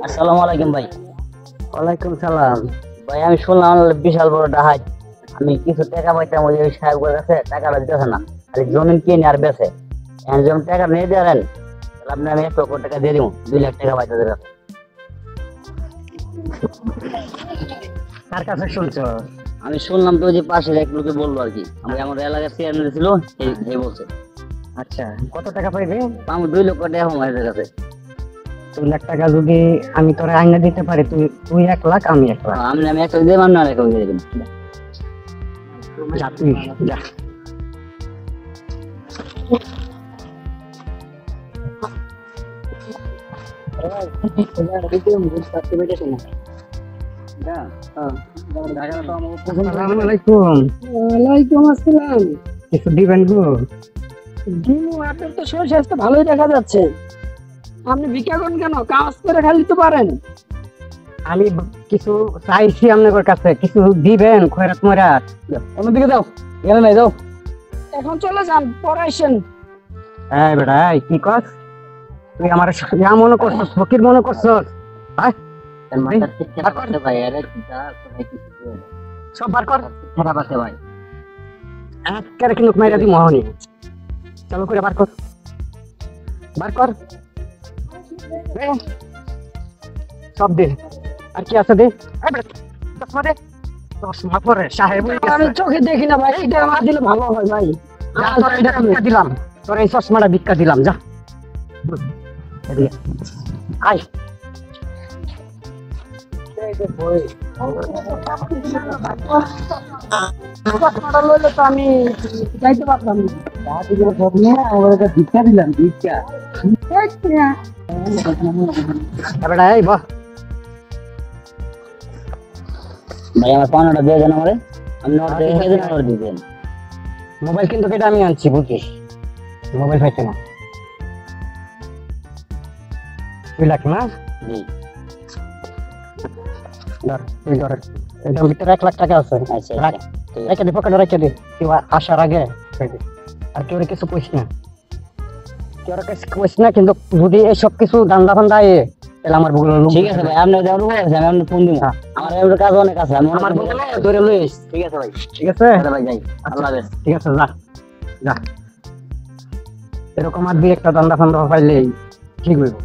আসসালামু আলাইকুম ভাই। ওয়ালাইকুম সালাম। ভাই আমি শুনলাম বিশাল বড় ডাহাই, আমি কিছু টাকা পাইতাম ওই সাহেবের কাছে, টাকাটা দিতেছে না, খালি জমিন কিনে আর বেচে। এখন যখন টাকা নিয়ে দেন তাহলে আমি 1 লক্ষ টাকা দিয়ে দিব, 2 লাখ টাকা পাইতে দেবেন। কার কাছে শুনছো? আমি শুনলাম তো ওই যে পাশের এক লোকে বললো আর কি, আমার এলাকার চেয়ারম্যান ছিল, এই বলছে। আচ্ছা, কত টাকা পাইবে? আমি 2 লক্ষ টাকা আমার কাছে। 2 লাখ টাকা যদি আমি তোরে আইনা দিতে পারি, তুই 1 লাখ, আমি 1 লাখ। আমি একটা দিয়ে মান্য আর একটা দিয়ে দেবেন। যা তুই যা। আসসালামু আলাইকুম। ওয়ালাইকুম আসসালাম। কিছু দিবেন গো? দিনু, আপনার তো শরীর স্বাস্থ্য ভালোই দেখা যাচ্ছে। আপনি ভিক্ষা করেন কেন? কাজ করে খালি তো পারেন। আমি কিছু চাইছি আপনার কাছে, কিছু দিবেন? খয়রাত ময়রাত অন্যদিকে যাও, এখানে নাই, যাও। এখন চলে যান, পরে আসেন। এই বেটা, এই কি কর? তুই আমার ইয়া মনে করছস, ফকির মনে করছস? সব বার কর। খারাপ আছে ভাই। একেবারে কিন্তু মাইরা দি মোহনি। চালু করে বার কর, বার কর। দে। সব দে। আর কি আছে দে? এই বেটা, চশমা দে। চশমা পরে সাহেব হয়ে আমি গেছে। চোখে দেখি না ভাই, এটা আমার দিলে ভালো হয় ভাই। যা, তোর এটা ভিক্ষা দিলাম, তোর এই চশমাটা ভিক্ষা দিলাম, যা। এদিকে আয়। চশমাটা লইলে তো আমি যাইতে পারতাম না। ভিক্ষা দিলাম, ভিক্ষা। বেটা, এই বাহ। ভাই আমার পাওনাটা দিয়ে দেন আমারে, আমি নোট দিয়ে খেয়ে দিন, আমার দিয়ে দেন। মোবাইল কিন্তু এটা আমি আনছি, বুঝিস? মোবাইল পাইছে না। 2 লাখ না? জি। ধর, তুই ধর। এটার ভিতরে 1 লাখ টাকা আছে। আচ্ছা, রাখ। ঠিক আছে। রেখে দে, পকেটে রেখে দে। কেউ আসার আগে রেখে দে। আর কেউ কিছু কইস না, কেউ কিছু কইস না, কিন্তু যদি এইসব কিছু দান্দা ফান্দা তাহলে আমার বগুলো ঠিক আছে ভাই, আপনি যেমন বলছেন আমি আপনার ফোন দিব। আমার এমন কাজ অনেক আছে, আমি আমার অনেক বগুলো ধরে লইস। ঠিক আছে ভাই, ঠিক আছে? তাহলে ভাই যাই। আল্লাহ হাফেজ। ঠিক আছে, যা যা। এরকম আর 2-1টা দান্দা ফান্দা পাইলেই ঠিক হইব।